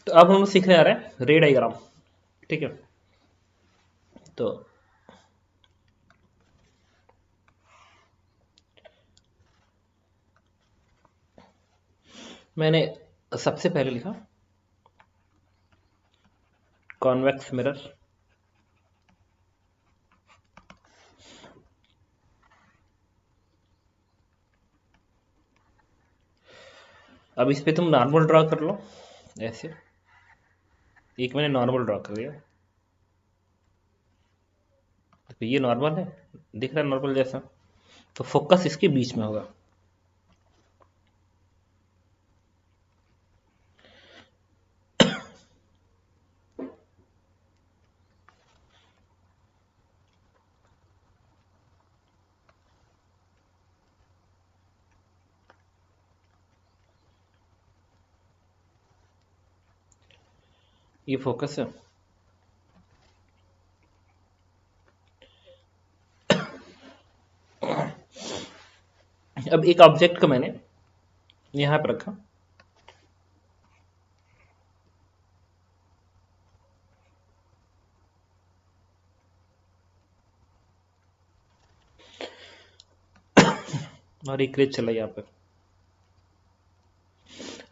तो अब हम लोग सीखने जा रहे हैं रे डायग्राम। ठीक है, तो मैंने सबसे पहले लिखा कॉन्वेक्स मिरर। अब इस पे तुम नॉर्मल ड्रा कर लो ऐसे। एक मैंने नॉर्मल ड्रा कर दिया, तो ये नॉर्मल है, दिख रहा है नॉर्मल जैसा। तो फोकस इसके बीच में होगा। ये फोकस है। अब एक ऑब्जेक्ट को मैंने यहां पर रखा, और एक रेस चला यहाँ पर।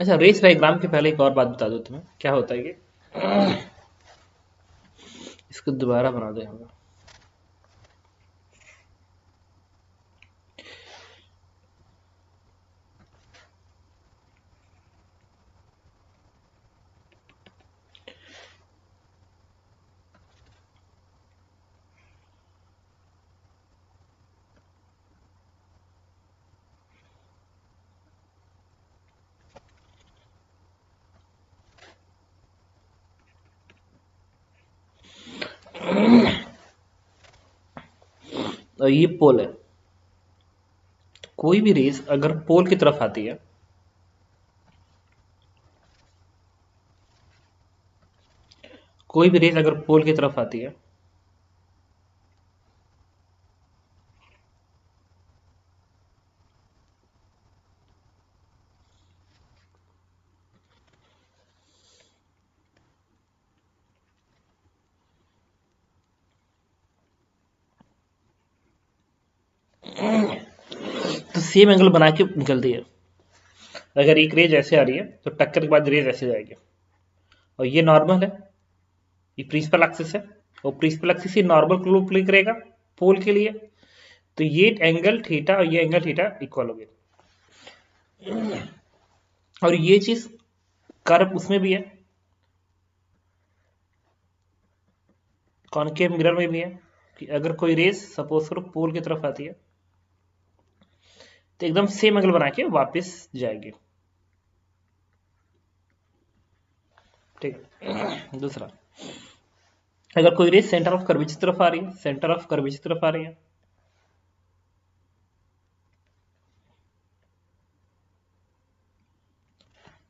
अच्छा, रेस डायग्राम के पहले एक और बात बता दो तुम्हें, क्या होता है कि इसको दोबारा बना दे हमें। और ये पोल है, कोई भी रेस अगर पोल की तरफ आती है, कोई भी रेस अगर पोल की तरफ आती है, तो सेम एंगल बना के निकलती है। अगर एक रेज ऐसे आ रही है तो टक्कर के बाद रेज ऐसे जाएगी, और ये नॉर्मल है, ये प्रिंसिपल एक्सिस है, और प्रिंसिपल एक्सिस ही नॉर्मल को प्ले करेगा पोल के लिए। तो ये एंगल थीटा और ये एंगल थीटा इक्वल हो गया। और ये चीज कर्व उसमें भी है, कॉनकेव मिरर में भी है, कि अगर कोई रेस सपोज करो पोल की तरफ आती है तो एकदम सेम एंगल बना के वापस जाएगी। ठीक है, दूसरा, अगर कोई रेस सेंटर ऑफ कर्वेचर तरफ आ रही है, सेंटर ऑफ कर्वेचर तरफ आ रही है,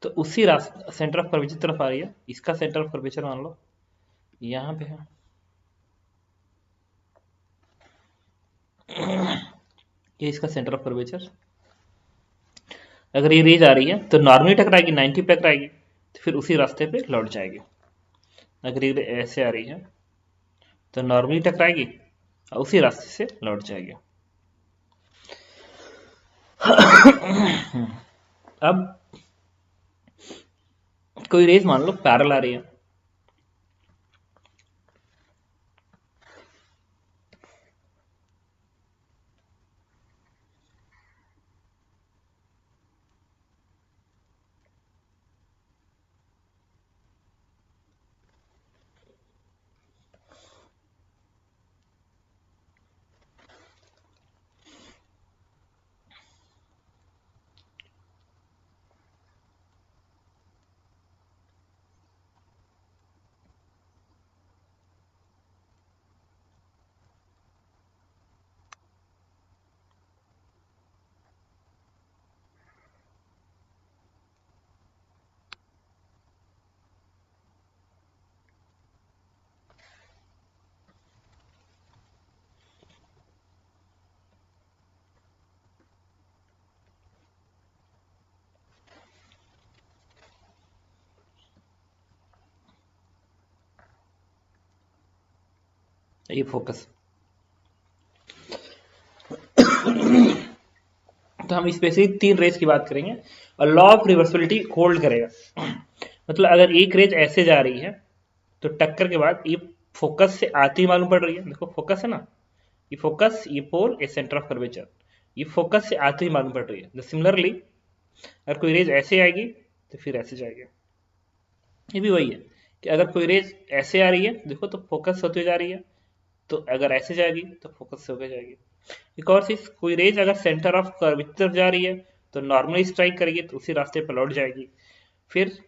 तो उसी रास्ते सेंटर ऑफ कर्वेचर तरफ आ रही है, इसका सेंटर ऑफ कर्वेचर मान लो यहां पे है, ये इसका सेंटर ऑफ कर्वेचर। अगर ये रेज आ रही है तो नॉर्मली टकराएगी, 90 पे टकराएगी, तो फिर उसी रास्ते पे लौट जाएगी। अगर ये ऐसे आ रही है तो नॉर्मली टकराएगी और उसी रास्ते से लौट जाएगी। अब कोई रेस मान लो पैरल आ रही है, ये फोकस। तो हम स्पेसिफिक 3 रेज की बात करेंगे और लॉ ऑफ रिवर्सिबिलिटी होल्ड करेगा। मतलब अगर एक रेज ऐसे जा रही है तो टक्कर के बाद ये फोकस से आती हुई मालूम पड़ रही है। देखो फोकस है ना, ये फोकस, ये पोल, ये सेंटर ऑफ कर्वेचर, ये फोकस से आती हुई मालूम पड़ रही है। सिमिलरली अगर कोई रेज ऐसे आएगी तो फिर ऐसे जाएगी। ये भी वही है कि अगर कोई रेज ऐसे आ रही है देखो तो फोकस होती जा रही है, तो अगर ऐसे जाएगी तो फोकस से होकर जाएगी। एक और चीज, कोई रेज अगर सेंटर ऑफ कर्वेचर जा रही है तो नॉर्मली स्ट्राइक करेगी तो उसी रास्ते पर लौट जाएगी। फिर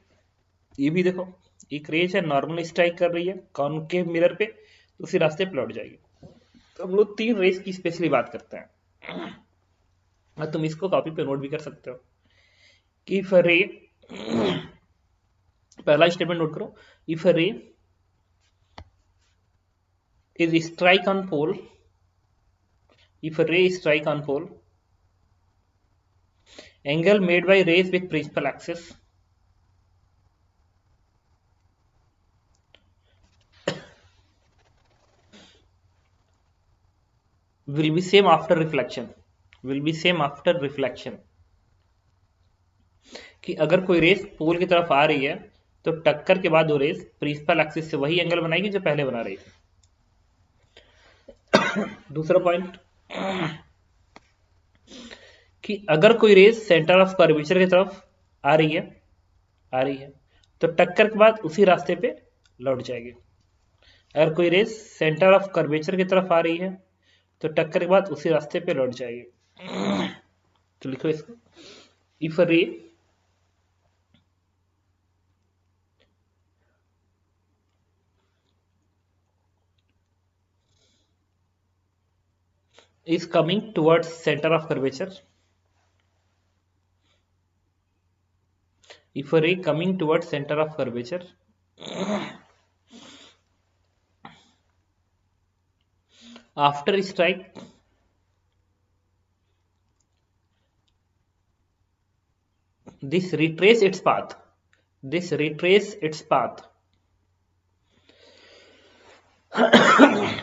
ये भी देखो, एक रेज है नॉर्मली स्ट्राइक कर रही है कॉनकेव मिरर पे तो उसी रास्ते पे लौट जाएगी। तो हम लोग 3 रेज की स्पेशली बात करते हैं और तुम इसको कॉपी पे नोट भी कर सकते हो कि इफ अ रे, पहला स्टेटमेंट नोट करो, इफ अ रे is strike on pole, if a ray is strike on pole, angle made by rays with principal axis will be same after reflection, will be same after reflection। कि अगर कोई race पोल की तरफ आ रही है तो टक्कर के बाद वो रेस प्रिंसिपल एक्सिस से वही एंगल बनाएगी जो पहले बना रही थी। दूसरा पॉइंट कि अगर कोई रेस सेंटर ऑफ कर्वेचर की तरफ आ रही है, तो टक्कर के बाद उसी रास्ते पे लौट जाएगी। अगर कोई रेस सेंटर ऑफ कर्वेचर की तरफ आ रही है तो टक्कर के बाद उसी रास्ते पे लौट जाएगी। तो लिखो इसको, इफ अ रे is coming towards center of curvature, if a ray coming towards center of curvature after strike this retrace its path,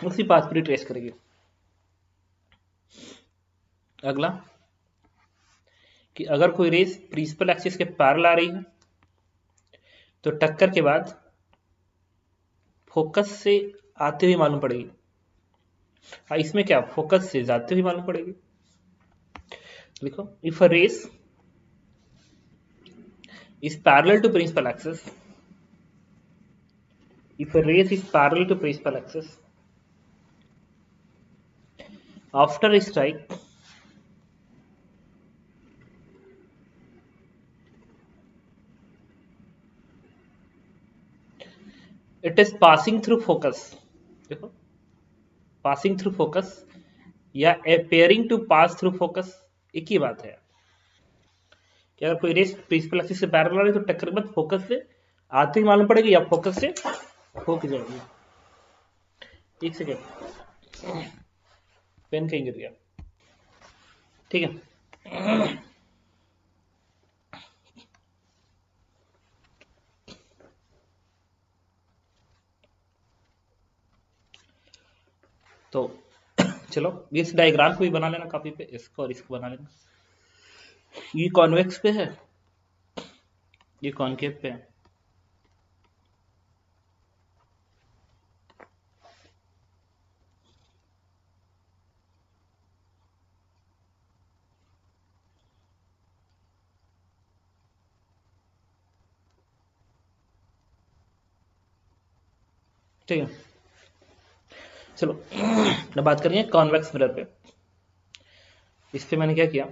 उसी पाथ पर रिट्रेस करेगी। अगला कि अगर कोई रेस प्रिंसिपल एक्सिस के पैरेलल आ रही है तो टक्कर के बाद फोकस से आते हुए मालूम पड़ेगी। हाँ, इसमें क्या फोकस से जाते हुए मालूम पड़ेगी। लिखो, if a rays is parallel to principal axis, if a race is parallel to principal axis after a strike it is passing through focus, देखो passing through focus या appearing to pass through focus एक ही बात है कि अगर कोई race principal axis से parallel आ रही है तो टक्कर के बाद फोकस से आते ही मालूम पड़ेगी या फोकस से होके जाएगी। एक सेकेंड, पेन कहीं गिर गया, ठीक है। तो चलो इस डायग्राम को भी बना लेना कॉपी पे, इसको और इसको बना लेना। ये कॉन्वेक्स पे है, ये कॉनकेव पे है। ठीक है, चलो अब बात करेंगे कॉन्वेक्स मिरर पे। इस पे मैंने क्या किया,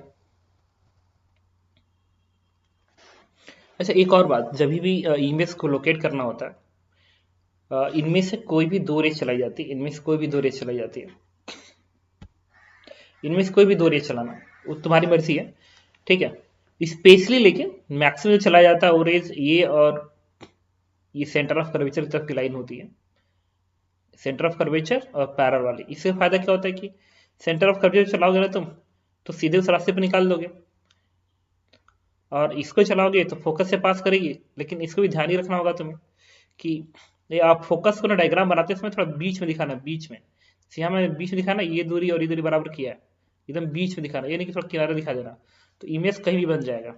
अच्छा एक और बात, जब भी इमेज को लोकेट करना होता है इनमें से कोई भी 2 रेस चलाई जाती है, इनमें से कोई भी 2 रेस चलाई जाती है, इनमें से कोई भी 2 रेस चलाना वो तुम्हारी मर्जी है, ठीक है। स्पेशली लेकिन मैक्सिमम चलाया जाता है वो रेस ये, और ये सेंटर ऑफ कर्वेचर की तरफ की लाइन होती है, सेंटर ऑफ कर्वेचर और पैरेलल वाली। इससे फायदा क्या होता है कि सेंटर ऑफ कर्वेचर चलाओगे ना तुम तो सीधे उस रास्ते पर निकाल दोगे, और इसको चलाओगे तो फोकस से पास करेगी। लेकिन इसको भी ध्यान ही रखना होगा तुम्हें कि ये आप फोकस को ना डायग्राम बनाते समय थोड़ा बीच में दिखाना, बीच में, यहाँ में बीच में दिखाना, ये दूरी और ये दूरी बराबर किया है, एकदम बीच में दिखाना, ये नहीं कि थोड़ा किनारे दिखा देना, तो इमेज कहीं भी बन जाएगा।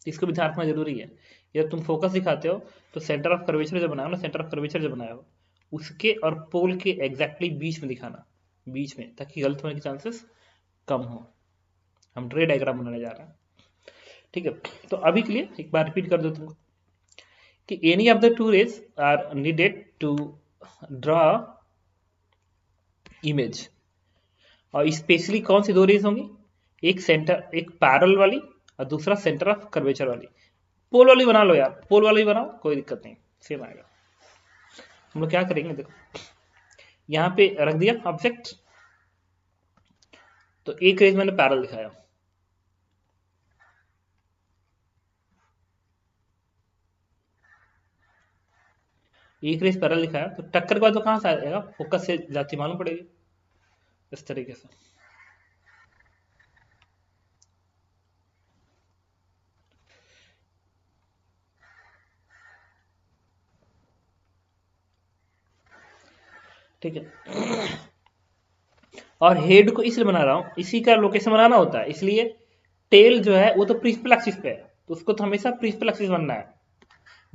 इसको भी ध्यान रखना जरूरी है। जब तुम फोकस दिखाते हो तो सेंटर ऑफ कर्वेचर जो बनाया हो ना, सेंटर ऑफ कर्वेचर जो बनाया हो उसके और पोल के एग्जैक्टली बीच में दिखाना, बीच में, ताकि गलत होने के चांसेस कम हो। हम रे डायग्राम बनाने जा रहे हैं, ठीक है। तो अभी के लिए एक बार रिपीट कर दो तुमको कि any of the two rays are needed to draw image, और स्पेशली कौन सी दो रेज होंगी, एक सेंटर, एक पैरेलल वाली और दूसरा सेंटर ऑफ कर्वेचर वाली। पोल वाली बना लो यार, पोल वाली बनाओ, कोई दिक्कत नहीं, सेम आएगा। हम लोग क्या करेंगे, देखो यहाँ पे रख दिया ऑब्जेक्ट, तो एक रेज मैंने पैरेलल दिखाया, एक रेज पैरेलल दिखाया, तो टक्कर के बाद तो कहां से आएगा, फोकस से जाती मालूम पड़ेगी, इस तरीके से। ठीक है, और हेड को इसलिए बना रहा हूं, इसी का लोकेशन बनाना होता है, इसलिए टेल जो है वो तो प्रिंसिपल एक्सिस पे है, तो उसको तो हमेशा प्रिंसिपल एक्सिस बनना है।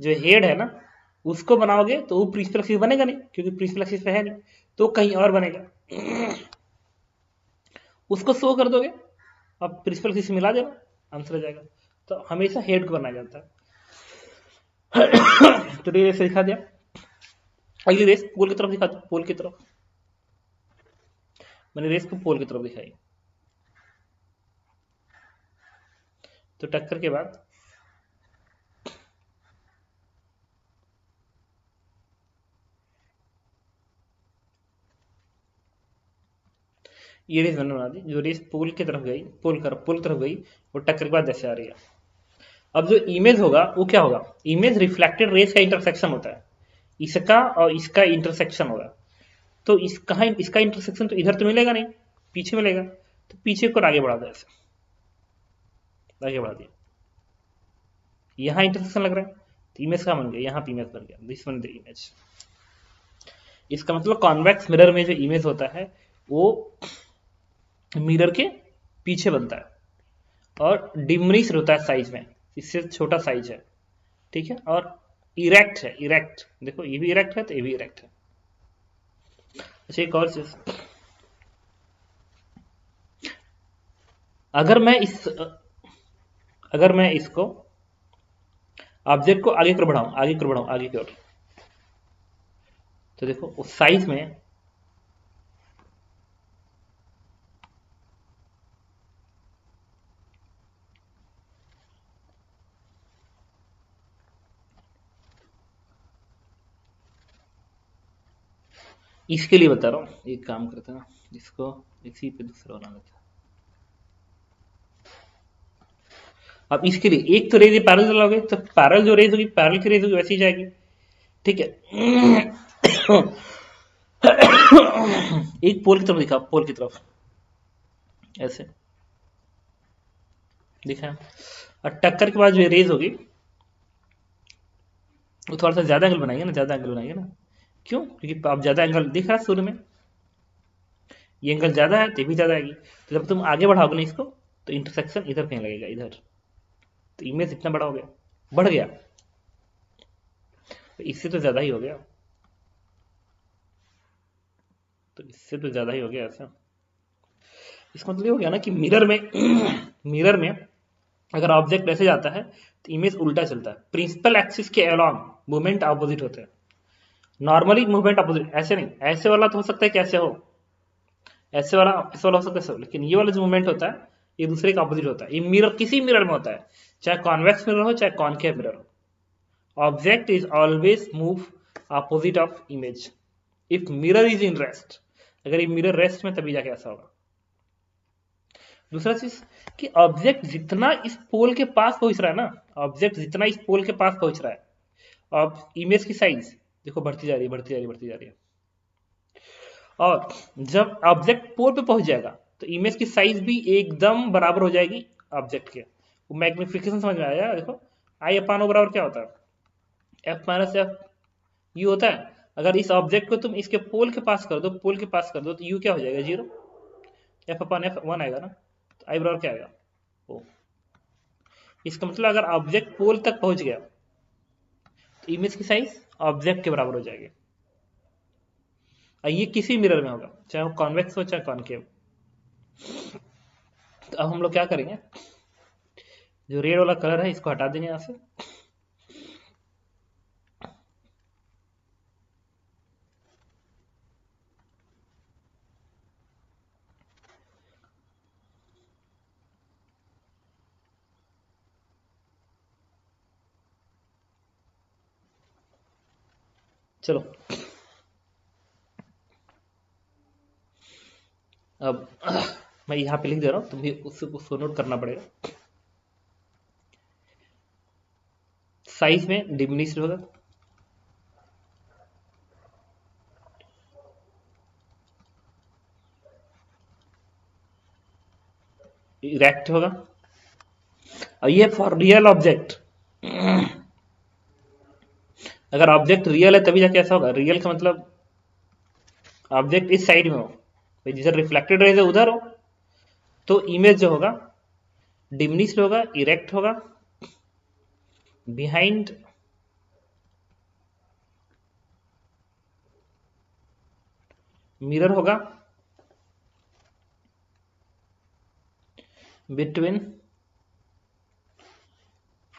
जो हेड है ना उसको बनाओगे तो वो प्रिंसिपल एक्सिस बनेगा नहीं, क्योंकि प्रिंसिपल एक्सिस पे है नहीं, तो कहीं और बनेगा। उसको शो कर दोगे, अब प्रिंसिपल एक्सिस मिला देना, आंसर आ जाएगा। तो हमेशा हेड को बनाया जाता है। तो रेस दिखा दिया, अगली रेस पोल की तरफ दिखा दो, पोल की तरफ, मैंने रेस को पोल की तरफ दिखाई। तो टक्कर के बाद ये रेस मैंने बना दी, जो रेस पोल की तरफ गई, पोल की तरफ गई, वो टक्कर के बाद जैसे आ रही है। अब जो इमेज होगा वो क्या होगा, इमेज रिफ्लेक्टेड रेस का इंटरसेक्शन होता है, इसका और इसका इंटरसेक्शन होगा। तो इसका इंटरसेक्शन तो इधर तो मिलेगा नहीं, पीछे मिलेगा, तो पीछे को आगे बढ़ा दो, ऐसे आगे बढ़ा दिया, यहाँ इंटरसेक्शन लग रहा है, तो इमेज का बन गया, यहाँ पे इमेज बन गया, दिस वन द इमेज। इसका मतलब कॉन्वेक्स मिरर में जो इमेज होता है वो मिरर के पीछे बनता है और डिमनिश होता है साइज में, इससे छोटा साइज है, ठीक है, और इरेक्ट है, इरेक्ट, देखो ये भी इरेक्ट है तो ये भी इरेक्ट है। अच्छा एक और चीज, अगर मैं इसको ऑब्जेक्ट को आगे की ओर बढ़ाऊं, आगे की ओर, तो देखो उस साइज में इसके लिए बता रहा हूं, एक काम करते हैं ना, इसको इसी पे दूसरा बना लेते हैं। अब इसके लिए एक तो रेज पैरेलल चलाओगे, तो पैरेलल जो रेज होगी, पैरेलल की रेज होगी वैसी जाएगी, ठीक है। एक पोल की तरफ दिखा, पोल की तरफ ऐसे दिखा, और टक्कर के बाद जो रेज होगी वो थोड़ा सा ज्यादा एंगल बनाएंगे ना, ज्यादा एंगल बनाएंगे ना, क्यों, क्योंकि आप ज्यादा एंगल दिख रहा है शुरू में, ये एंगल ज्यादा है तो ये भी ज्यादा आएगी, तो जब तुम आगे बढ़ाओगे ना इसको, तो इंटरसेक्शन इधर कहीं लगेगा, इधर, तो इमेज इतना बड़ा हो गया, बढ़ गया, तो इससे तो ज्यादा ही हो गया, तो इससे तो ज्यादा ही हो गया ऐसा। इसका मतलब ये हो गया ना कि मिरर में मिरर में अगर ऑब्जेक्ट ऐसे जाता है तो इमेज उल्टा चलता है, प्रिंसिपल एक्सिस के अलोंग मूवमेंट अपोजिट होते हैं। नॉर्मली मूवमेंट अपोजिट ऐसे नहीं, ऐसे वाला तो हो सकता है कि ऐसे हो, ऐसे वाला हो सकता है, लेकिन ये वाला जो मूवमेंट होता है ये दूसरे का अपोजिट होता है। ये मिरर, किसी मिरर में होता है, चाहे कॉन्वेक्स मिरर हो चाहे कॉनकेव मिरर हो, object is always move opposite of image if mirror is in rest. अगर ये मिरर रेस्ट में तभी जाके ऐसा होगा। दूसरा चीज कि ऑब्जेक्ट जितना इस पोल के पास पहुंच रहा है ना, ऑब्जेक्ट जितना इस पोल के पास पहुंच रहा है, अब इमेज की साइज देखो बढ़ती जा रही है, बढ़ती जा रही है, बढ़ती जा रही है, और जब ऑब्जेक्ट पोल पे पहुंच जाएगा तो इमेज की साइज भी एकदम बराबर हो जाएगी ऑब्जेक्ट के। वो मैग्निफिकेशन समझ में आया, देखो आई अपान ओ बराबर क्या होता है, एफ माइनस एफ यू होता है, अगर इस ऑब्जेक्ट को तुम इसके पोल के पास कर दो, पोल के पास कर दो, तो यू क्या हो जाएगा, 0, एफ अपन एफ 1 आएगा ना, तो आई बराबर क्या आएगा, ओ। इसका मतलब अगर ऑब्जेक्ट पोल तक पहुंच गया तो इमेज की साइज ऑब्जेक्ट के बराबर हो जाएगी। और ये किसी मिरर में होगा, चाहे वो कॉन्वेक्स हो चाहे कॉनकेव। तो अब हम लोग क्या करेंगे, जो रेड वाला कलर है इसको हटा देंगे यहां से। चलो अब मैं यहाँ पे लिख दे रहा हूँ, तुम्हें उसको नोट करना पड़ेगा। साइज में डिमिनिश्ड होगा, इरेक्ट होगा, और ये फॉर रियल ऑब्जेक्ट। अगर ऑब्जेक्ट रियल है तभी जाके ऐसा होगा। रियल का मतलब ऑब्जेक्ट इस साइड में हो, जिधर रिफ्लेक्टेड रेज है उधर हो, तो इमेज जो होगा डिमिनिश्ड होगा, इरेक्ट होगा, बिहाइंड मिरर होगा, बिटवीन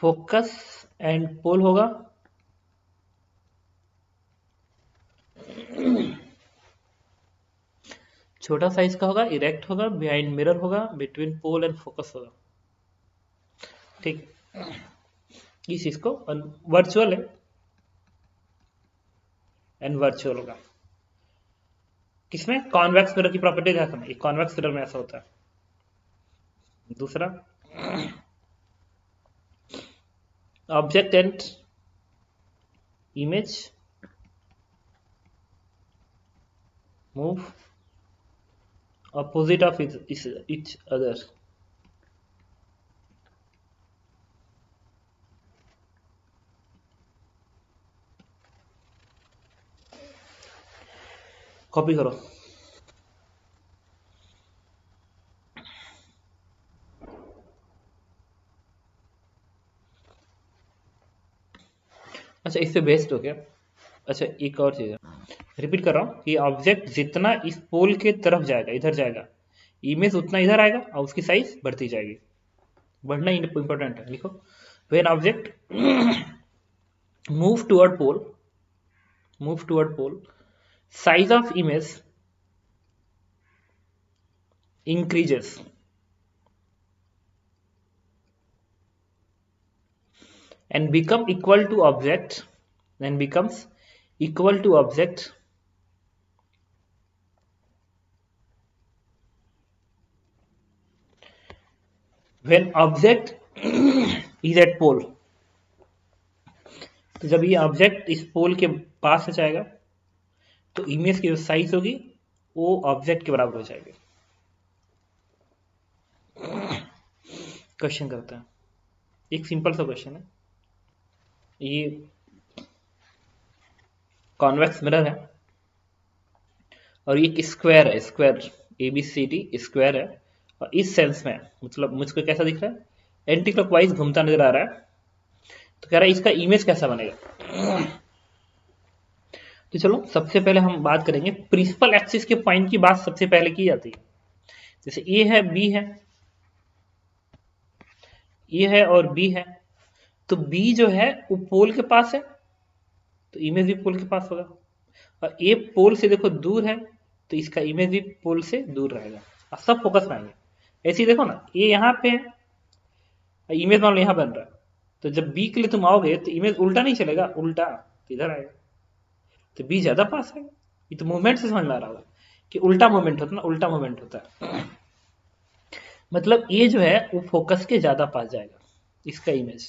फोकस एंड पोल होगा, छोटा साइज का होगा, इरेक्ट होगा, बिहाइंड मिरर होगा, बिटवीन पोल एंड फोकस होगा। ठीक, इस चीज को वर्चुअल है एंड वर्चुअल होगा। किसमें, कॉन्वेक्स मिरर की प्रॉपर्टी है, कॉन्वेक्स मिरर में ऐसा होता है। दूसरा, object and image move opposite of each other। Copy करो। अच्छा, इससे बेस्ट हो गया। अच्छा, एक और चीज है, रिपीट कर रहा हूँ कि ऑब्जेक्ट जितना इस पोल के तरफ जाएगा, इधर जाएगा, इमेज उतना इधर आएगा और उसकी साइज बढ़ती जाएगी। बढ़ना इंपॉर्टेंट है, लिखो। When object move toward pole, size of image increases and becomes equal to object when object is at pole। तो जब ये ऑब्जेक्ट इस पोल के पास से जाएगा तो इमेज की जो साइज होगी वो ऑब्जेक्ट के बराबर हो जाएगी। क्वेश्चन करते हैं, एक सिंपल सा क्वेश्चन है। ये कॉन्वेक्स मिरर है और ये स्क्वायर है, स्क्वायर ABCD स्क्वायर है, और इस सेंस में मतलब मुझको कैसा दिख रहा है, एंटी क्लॉकवाइज घूमता नजर आ रहा है। तो कह रहा है इसका इमेज कैसा बनेगा। तो चलो सबसे पहले हम बात करेंगे प्रिंसिपल एक्सिस के पॉइंट की बात सबसे पहले की जाती है। जैसे ए है, बी है, ए है और बी है, तो बी जो है वो पोल के पास है तो इमेज भी पोल के पास होगा, और ए पोल से देखो दूर है तो इसका इमेज भी पोल से दूर रहेगा, और सब फोकस में आएंगे। ऐसे ही देखो ना, ए यहाँ पे है, इमेज मान लो यहाँ बन रहा है, तो जब बी के लिए तुम आओगे तो इमेज उल्टा नहीं चलेगा, उल्टा तो इधर आएगा, तो बी ज्यादा पास है। ये तो मूवमेंट से समझ में आ रहा होगा कि उल्टा मूवमेंट होता है ना, उल्टा मूवमेंट होता है। मतलब ये जो है वो फोकस के ज्यादा पास जाएगा इसका इमेज,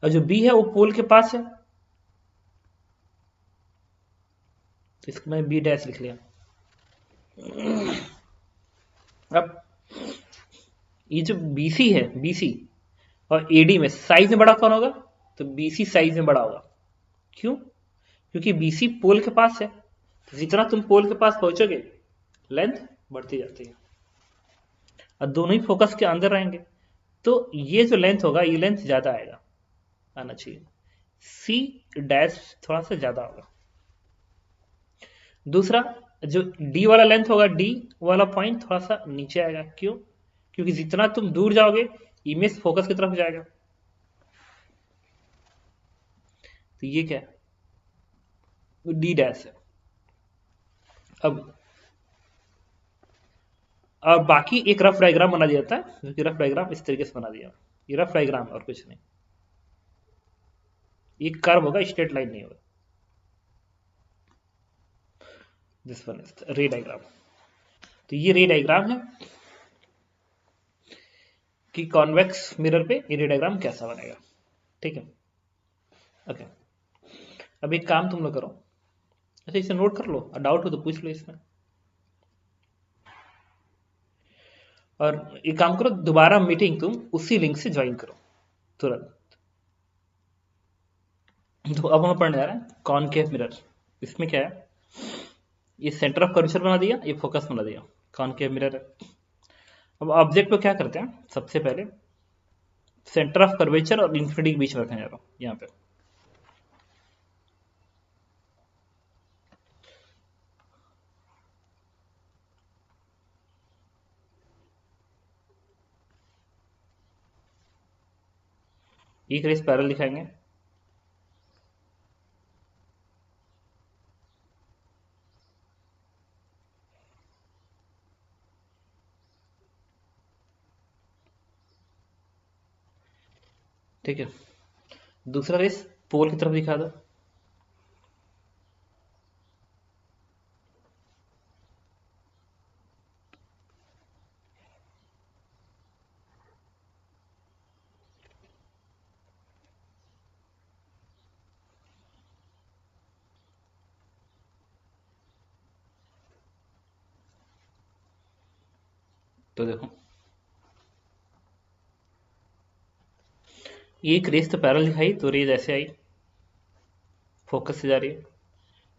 और जो बी है वो पोल के पास है, तो इसको मैं बी डैश लिख लिया। अब ये जो BC है, BC और AD में साइज में बड़ा कौन होगा, तो BC साइज में बड़ा होगा, क्यों? क्योंकि BC पोल के पास है, तो जितना तुम पोल के पास पहुंचोगे लेंथ बढ़ती जाती है, और दोनों ही फोकस के अंदर रहेंगे, तो ये जो लेंथ होगा ये लेंथ ज्यादा आएगा, आना चाहिए, C डैश थोड़ा सा ज्यादा होगा। दूसरा जो D वाला लेंथ होगा, D वाला पॉइंट थोड़ा सा नीचे आएगा, क्यों? क्योंकि जितना तुम दूर जाओगे इमेज फोकस की तरफ जाएगा, तो ये क्या है? D डैश है। अब और बाकी एक रफ डायग्राम बना दिया जाता है, जो कि रफ डायग्राम इस तरीके से बना दिया, ये रफ डायग्राम और कुछ नहीं, ये कर्व होगा, स्ट्रेट लाइन नहीं होगा। दिस वन इज रे डायग्राम। तो ये रे डायग्राम है कि कॉन्वेक्स मिरर पे ये रे डायग्राम कैसा बनेगा, ठीक है। ओके, अब एक काम तुम लोग करो, अच्छा इसे नोट कर लो, डाउट हो तो पूछ लो इसमें, और एक काम करो, दोबारा मीटिंग तुम उसी लिंक से ज्वाइन करो तुरंत। तो अब हम पढ़ने जा रहे हैं कॉनकेव मिरर। इसमें क्या है, ये सेंटर ऑफ कर्वेचर बना दिया, ये फोकस बना दिया, कॉनकेव मिरर है। अब ऑब्जेक्ट को क्या करते हैं, सबसे पहले सेंटर ऑफ कर्वेचर और इन्फिनिटी के बीच में रखने जा रहा हूं यहाँ पे। एक रेस पैरेलल दिखाएंगे, ठीक है। दूसरा रेस पोल की तरफ दिखा दो, तो देखो एक रेस तो पैरेलल दिखाई, तो रेस ऐसे आई, फोकस से जा रही है।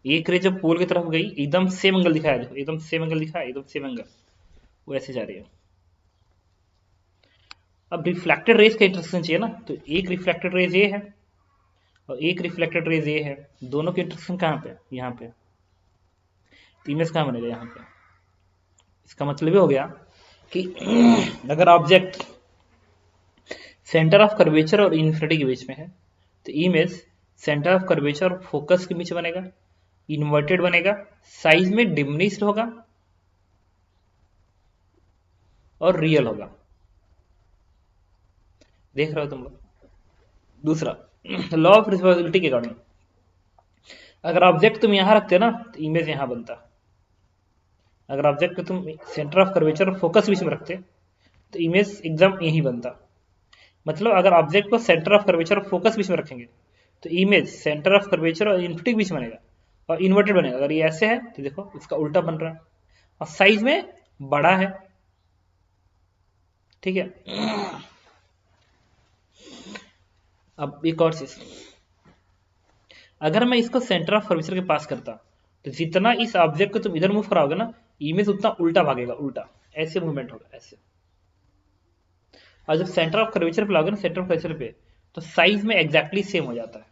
एक रेस जब पोल की तरफ गई एकदम सेम एंगल दिखाया, देखो एकदम सेम एंगल दिखाया, एकदम सेम एंगल, वो ऐसे जा रही है। अब रिफ्लेक्टेड रेस का इंटरसेक्शन चाहिए ना, तो एक रिफ्लेक्टेड रेस ये है और एक रिफ्लेक्टेड रेस ये है, दोनों के इंटरसेक्शन कहाँ पे, यहाँ पे, तो इमेज कहाँ बनेगा, यहाँ पे। इसका मतलब ये हो गया कि अगर ऑब्जेक्ट सेंटर ऑफ कर्वेचर और इन्फिनिटी के बीच में है, तो इमेज सेंटर ऑफ कर्वेचर और फोकस के बीच बनेगा, इन्वर्टेड बनेगा, साइज में डिमिनिश्ड होगा और रियल होगा। देख रहे हो तुम लोग। दूसरा लॉ ऑफ रिवर्सिबिलिटी के अकॉर्डिंग, अगर ऑब्जेक्ट तुम यहां रखते ना तो इमेज यहां बनता, अगर ऑब्जेक्ट को तुम सेंटर ऑफ कर्वेचर और फोकस बीच में रखते तो इमेज एकदम यही बनता। मतलब अगर ऑब्जेक्ट को सेंटर ऑफ कर्वेचर और फोकस बीच में रखेंगे तो इमेज सेंटर ऑफ कर्वेचर और इन्फिनिटी के बीच में बनेगा और इन्वर्टेड बनेगा। अगर ये ऐसे है तो देखो इसका उल्टा बन रहा है और साइज में बड़ा है, ठीक है। अब एक और चीज, अगर मैं इसको सेंटर ऑफ कर्वेचर के पास करता तो जितना इस ऑब्जेक्ट को तुम इधर मूव कराओगे ना, इमेज उतना उल्टा भागेगा, उल्टा ऐसे मूवमेंट होगा ऐसे। और जब सेंटर ऑफ कर्वेचर पे लाओगे ना, सेंटर ऑफ कर्वेचर पे, तो साइज में एग्जैक्टली सेम हो जाता है।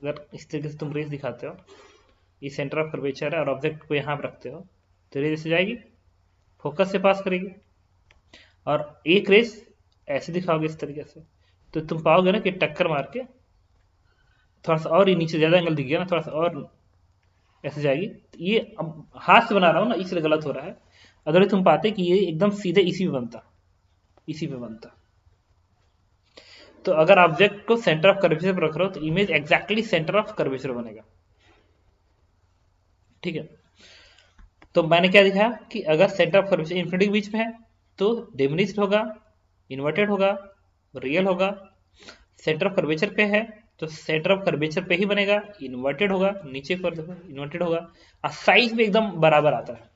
अगर इस तरीके से तुम रेस दिखाते हो, ये सेंटर ऑफ कर्वेचर है और ऑब्जेक्ट को यहाँ पे रखते हो, तो रेस ऐसे जाएगी, फोकस से पास करेगी। और एक रेस ऐसे दिखाओगे इस तरीके से, तो तुम पाओगे ना कि टक्कर मार के थोड़ा सा और, ये नीचे ज्यादा एंगल दिख गया ना, थोड़ा सा और ऐसे जाएगी। तो ये अब हाथ से बना रहा हूँ ना, इसलिए गलत हो रहा है। अगर तुम पाते कि ये एकदम सीधे इसी में बनता, इसी में बनता, तो अगर ऑब्जेक्ट को सेंटर ऑफ कर्वेचर पर रख रहे हो तो image exactly centre of curvature बनेगा, ठीक है। तो मैंने क्या दिखाया कि अगर सेंटर ऑफ कर्वेचर इन्फिनिटी के बीच में है तो डिमिनिश्ड होगा, इन्वर्टेड होगा, रियल होगा। सेंटर ऑफ कर्वेचर पे है तो सेंटर ऑफ कर्वेचर पे ही बनेगा, इन्वर्टेड होगा, नीचे की ओर देखो इन्वर्टेड होगा, और साइज में एकदम बराबर आता है।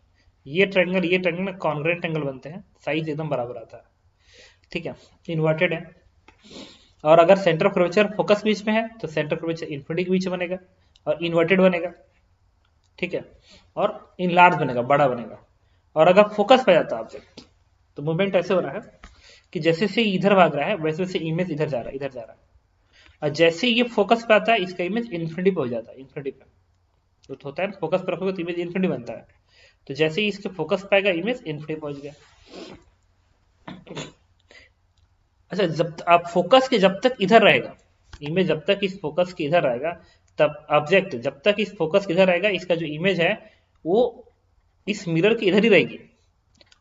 ये ट्रायंगल में कॉन्ग्रुएंट एंगल बनते हैं, साइज एकदम बराबर आता है, ठीक है। इन्वर्टेड है और अगर सेंटर ऑफ कर्वेचर फोकस बीच में है तो सेंटर ऑफ कर्वेचर इन्फिनिटी के बीच में बनेगा और इन्वर्टेड बनेगा, ठीक है, और इनलार्ज बनेगा, बड़ा बनेगा। और अगर फोकस पे जाता है ऑब्जेक्ट तो मूवमेंट ऐसे हो रहा है कि जैसे से इधर भाग रहा है वैसे वैसे इमेज इधर जा रहा है, इधर जा रहा है। और जैसे ये फोकस पे आता है इसका इमेज इन्फिनिटी पे हो जाता है, इन्फिनिटी पे तो होता है फोकस पर रखोगे तो इमेज इन्फिनिटी बनता है। तो जैसे ही इसके फोकस पे आएगा इमेज इन्फिनिटी पहुंच गया। अच्छा, जब आप फोकस के जब तक इधर रहेगा इमेज, जब तक इस फोकस के इधर रहेगा तब ऑब्जेक्ट, जब तक इस फोकस के इधर रहेगा इसका जो इमेज है वो इस मिरर के इधर ही रहेगी।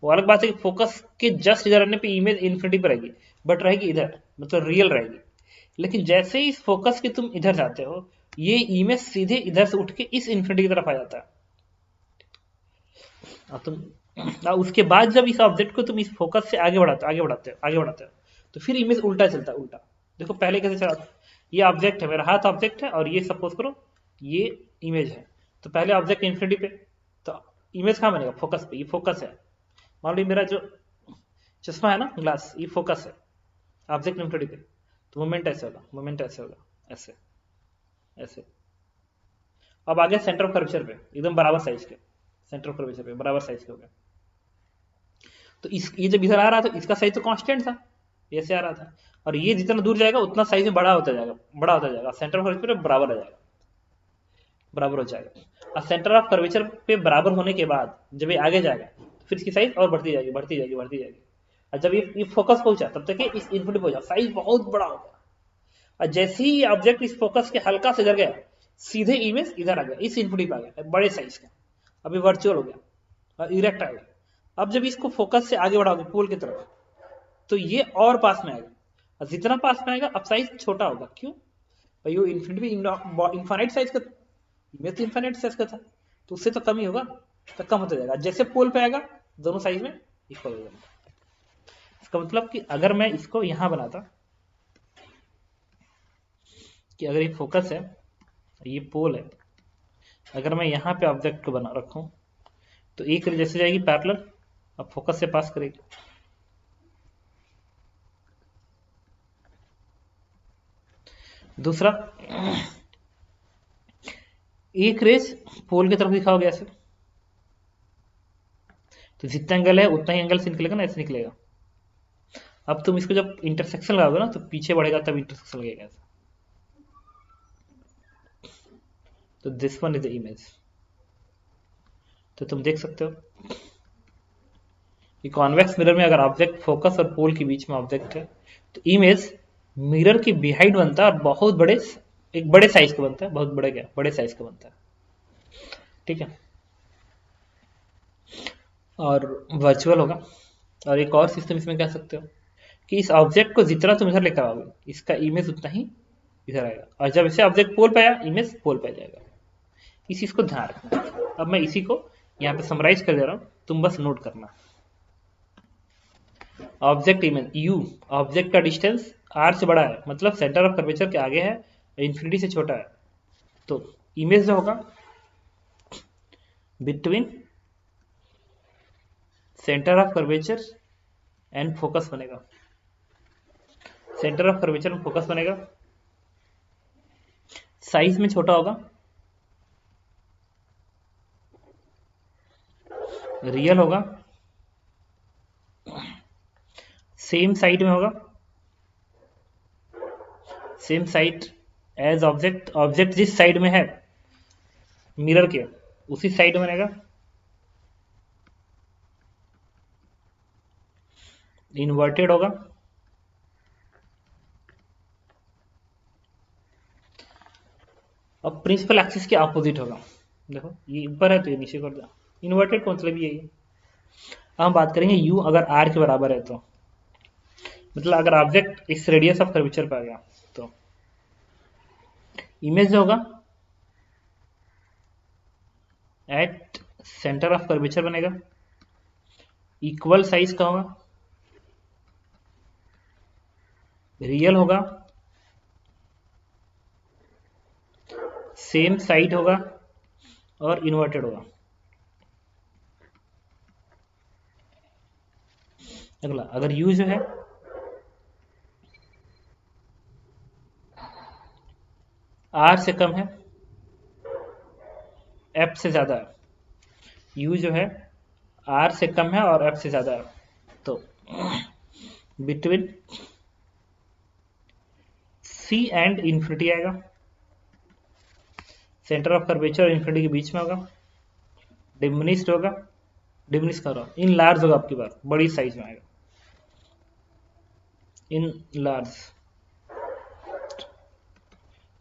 वो अलग बात है कि फोकस के जस्ट इधर रहने पे इमेज इन्फिनिटी पर रहेगी, बट रहेगी इधर, मतलब रियल रहेगी। लेकिन जैसे ही इस फोकस के तुम इधर जाते हो ये इमेज सीधे इधर से उठ के इस इन्फिनिटी की तरफ आ जाता है। और तुम उसके बाद जब इस ऑब्जेक्ट को तुम इस फोकस से आगे बढ़ाते हो, आगे बढ़ाते हो तो फिर इमेज उल्टा चलता है, उल्टा। देखो पहले कैसे चला, ये ऑब्जेक्ट है, मेरा हाथ ऑब्जेक्ट है और ये सपोज करो ये इमेज है। तो पहले ऑब्जेक्ट इन्फिनिटी पे, तो इमेज कहाँ बनेगा, फोकस पे। ये फोकस है, मान लो मेरा जो चश्मा है ना, ग्लास, ये फोकस है, ऑब्जेक्ट इन्फिनिटी पे। तो मोमेंट ऐसे होगा, मोमेंट ऐसे होगा, ऐसे ऐसे। अब आ गया सेंटर ऑफ कर्वेचर पे, एकदम बराबर साइज के, सेंटर ऑफ कर्वेचर पे बराबर साइज के हो गया। तो इस ये जब इधर आ रहा था इसका साइज तो कांस्टेंट था, ऐसे आ रहा था, और ये जितना दूर जाएगा उतना साइज में बड़ा होता जाएगा, बड़ा होता जाएगा, सेंटर ऑफ कर्वेचर पे बराबर हो जाएगा, बराबर हो जाएगा। और सेंटर ऑफ कर्वेचर पे बराबर होने के बाद जब ये आगे जाएगा तो फिर इसकी साइज और बढ़ती जाएगी, बढ़ती जाएगी, बढ़ती जाएगी। और जब ये फोकस पहुंचा तब तक ये इस इनपुट पहुंचा, साइज बहुत बड़ा हो गया। और जैसे ही ऑब्जेक्ट इस फोकस के हल्का से इधर गया सीधे इमेज इधर आ गया, इस इनपुट पे आ गया, बड़े साइज का। अभी वर्चुअल हो गया और इरेक्ट आ गया। अब जब इसको फोकस से आगे बढ़ाओगे पोल की तरफ तो ये और पास में आएगा, और जितना पास में आएगा अब साइज छोटा होगा। क्यों भाई, वो इन्फिनिटी इन्फाइनाइट साइज का, इमेज तो इन्फाइनाइट साइज का था, तो उससे तो कम ही होगा, तो कम होता जाएगा। जैसे पोल पे आएगा दोनों साइज में इक्वल हो जाएगा। इसका मतलब कि अगर मैं इसको यहां बनाता कि अगर ये फोकस है ये पोल है, अगर मैं यहाँ पे ऑब्जेक्ट को बना रखूं तो एक जैसे जाएगी पैरेलल, अब फोकस से पास करेगी। दूसरा, एक रेस पोल की तरफ दिखाओगे ऐसे तो जितना एंगल है उतना ही एंगल से निकलेगा ना, ऐसे निकलेगा। अब तुम इसको जब इंटरसेक्शन लगाओगे ना तो पीछे बढ़ेगा तब इंटरसेक्शन लगेगा ऐसा। तो this one is the image. तो तुम देख सकते हो कि कॉन्वेक्स मिरर में अगर ऑब्जेक्ट फोकस और पोल के बीच में ऑब्जेक्ट है तो इमेज मिरर के बिहाइंड बनता है और बहुत बड़े, एक बड़े साइज का बनता है, बहुत बड़े क्या, बड़े साइज का बनता है, ठीक है। और वर्चुअल होगा। और एक और सिस्टम इसमें कह सकते हो कि इस ऑब्जेक्ट को जितना तुम इधर लेकर आओगे इसका इमेज उतना ही इधर आएगा, और जब इसे ऑब्जेक्ट पोल पे आया इमेज पोल पे आ जाएगा। इस चीज को ध्यान रखना। अब मैं इसी को यहाँ पे समराइज कर दे रहा हूँ, तुम बस नोट करना। ऑब्जेक्ट इमेज यू, ऑब्जेक्ट का डिस्टेंस आर से बड़ा है, मतलब सेंटर ऑफ कर्वेचर के आगे है, इन्फिनिटी से छोटा है। तो इमेज जो होगा between centre of curvature and focus बनेगा, सेंटर ऑफ कर्वेचर में फोकस बनेगा, साइज में छोटा होगा, रियल होगा, सेम साइड में होगा, same side as object, object जिस साइड में है मिरर के उसी साइड में बनेगा, इन्वर्टेड होगा, और प्रिंसिपल एक्सिस के ऑपोजिट होगा। देखो ये ऊपर है तो ये नीचे कर दिया, इन्वर्टेड का मतलब यही है। हम बात करेंगे यू अगर आर के बराबर है तो, मतलब अगर ऑब्जेक्ट इस रेडियस ऑफ कर्वेचर पे आ गया तो इमेज जो होगा एट सेंटर ऑफ कर्वेचर बनेगा, इक्वल साइज का होगा, रियल होगा, सेम साइड होगा, और इन्वर्टेड होगा। अगला, अगर यू जो है आर से कम है, एफ से ज्यादा है। यू जो है आर से कम है और एफ से ज्यादा है, तो बिटवीन सी एंड इन्फिनिटी आएगा, सेंटर ऑफ कर्वेचर और इन्फिनिटी के बीच में होगा, डिमिनिश्ड होगा, डिमिनिश कर रहा हूं, इन लार्ज होगा, आपकी बात बड़ी साइज में आएगा, इन लार्ज,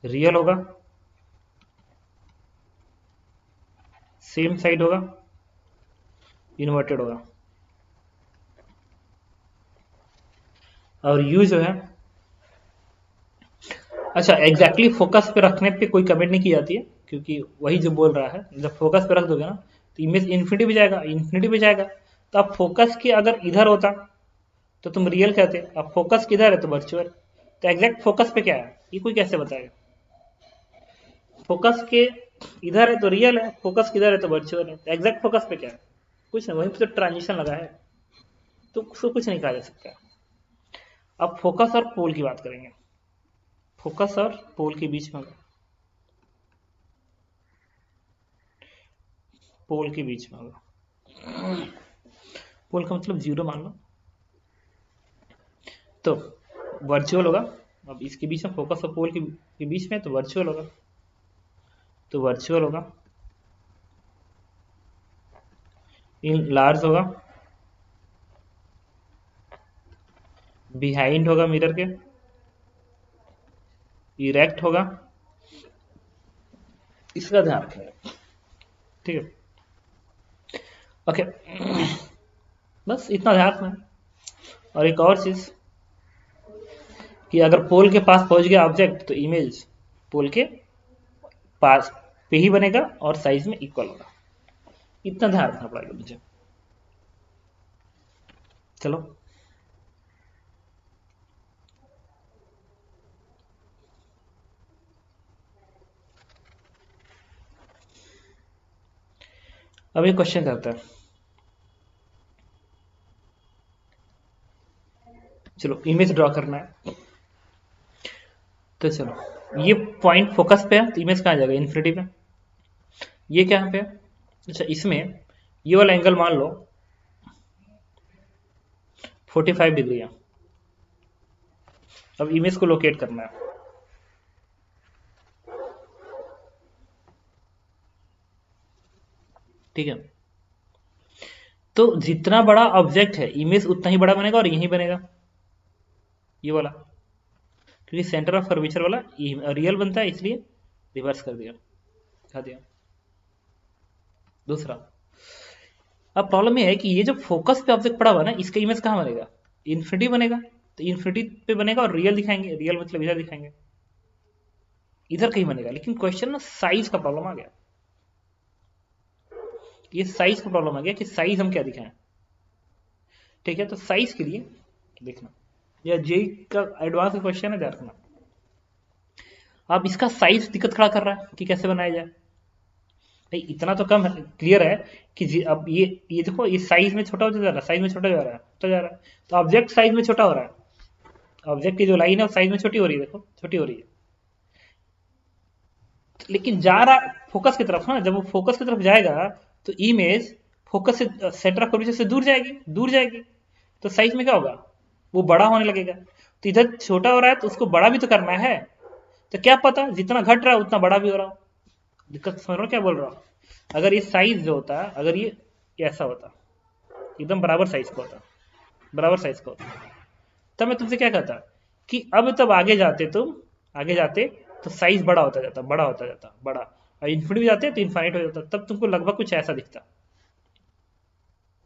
रियल होगा, सेम साइड होगा, इन्वर्टेड होगा। और यू जो है, अच्छा एग्जैक्टली फोकस पे रखने पे कोई कमेंट नहीं की जाती है, क्योंकि वही जो बोल रहा है, जब फोकस पे रख दोगे ना तो इमेज इन्फिनिटी भी जाएगा, इन्फिनिटी भी जाएगा। तो अब फोकस के अगर इधर होता तो तुम रियल कहते, अब फोकस किधर है तो वर्चुअल। तो एग्जैक्ट फोकस पे क्या है ये कोई कैसे बताएगा? फोकस के इधर है तो रियल है, फोकस किधर है तो वर्चुअल है। एग्जैक्ट फोकस पे क्या है? कुछ नहीं, वहीं पे तो ट्रांजिशन लगा है, तो उसको कुछ नहीं कहा जा सकता। अब फोकस और पोल की बात करेंगे, फोकस और पोल के बीच में होगा, पोल के बीच में होगा, पोल का मतलब जीरो मान लो, तो वर्चुअल होगा। अब इसके बीच में फोकस और पोल के बीच में तो वर्चुअल होगा, तो वर्चुअल होगा, इन लार्ज होगा, बिहाइंड होगा मिरर के, इरेक्ट होगा, इसका ध्यान रखेंगे, ठीक है। ओके, बस इतना ध्यान रखना है। और एक और चीज कि अगर पोल के पास पहुंच गया ऑब्जेक्ट तो इमेज पोल के पास पे ही बनेगा और साइज में इक्वल होगा, इतना ध्यान रखना पड़ेगा मुझे। चलो अब एक क्वेश्चन करते हैं, चलो इमेज ड्रॉ करना है, तो चलो ये पॉइंट फोकस पे है तो इमेज कहाँ जाएगा? इन्फिनिटी पे। ये क्या पे है? अच्छा इसमें ये वाला एंगल मान लो 45 डिग्री है। अब इमेज को लोकेट करना है, ठीक है। तो जितना बड़ा ऑब्जेक्ट है इमेज उतना ही बड़ा बनेगा और यही बनेगा ये वाला, क्योंकि सेंटर ऑफ कर्वेचर वाला रियल बनता है, इसलिए रिवर्स कर दिया, दिखा दिया। दूसरा, अब प्रॉब्लम ये है कि ये जो फोकस पे ऑब्जेक्ट पड़ा हुआ ना, इसका इमेज कहाँ बनेगा? इन्फिनिटी बनेगा, तो इन्फिनिटी पे बनेगा और रियल दिखाएंगे, रियल मतलब इधर दिखाएंगे, इधर कहीं बनेगा। लेकिन क्वेश्चन ना साइज का प्रॉब्लम आ गया, ये साइज का प्रॉब्लम आ गया कि साइज हम क्या दिखाएं, ठीक है। तो साइज के लिए देखना, यह जेई का एडवांस का क्वेश्चन है, ध्यान रखना। अब इसका साइज दिक्कत खड़ा कर रहा है कि कैसे बनाया जाए। भाई इतना तो कम है, क्लियर है कि अब ये देखो, ये साइज में छोटा होता जा रहा है, साइज में छोटा जा रहा है, होता जा रहा है, तो ऑब्जेक्ट साइज में छोटा हो रहा है, ऑब्जेक्ट की जो लाइन है वो साइज में छोटी हो रही है, देखो छोटी हो रही है। लेकिन जा रहा फोकस की तरफ ना, जब वो फोकस की तरफ जाएगा तो इमेज फोकस से, सेंटर ऑफ कर्वेचर से दूर जाएगी, दूर जाएगी, तो साइज में क्या होगा? वो बड़ा होने लगेगा। तो इधर छोटा हो रहा है तो उसको बड़ा भी तो करना है, तो क्या पता जितना घट रहा है उतना बड़ा भी हो रहा हो। दिक्कत समझ रहा हूँ क्या बोल रहा हूँ? अगर ये साइज जो होता, अगर ये ऐसा होता, एकदम बराबर साइज का होता, बराबर साइज का होता, तब मैं तुमसे क्या कहता कि अब तब आगे जाते, तुम आगे जाते तो साइज बड़ा होता जाता, बड़ा होता जाता, बड़ा, और इन्फिनिटी भी जाते तो इन्फाइनाइट हो जाता, तब तुमको लगभग कुछ ऐसा दिखता,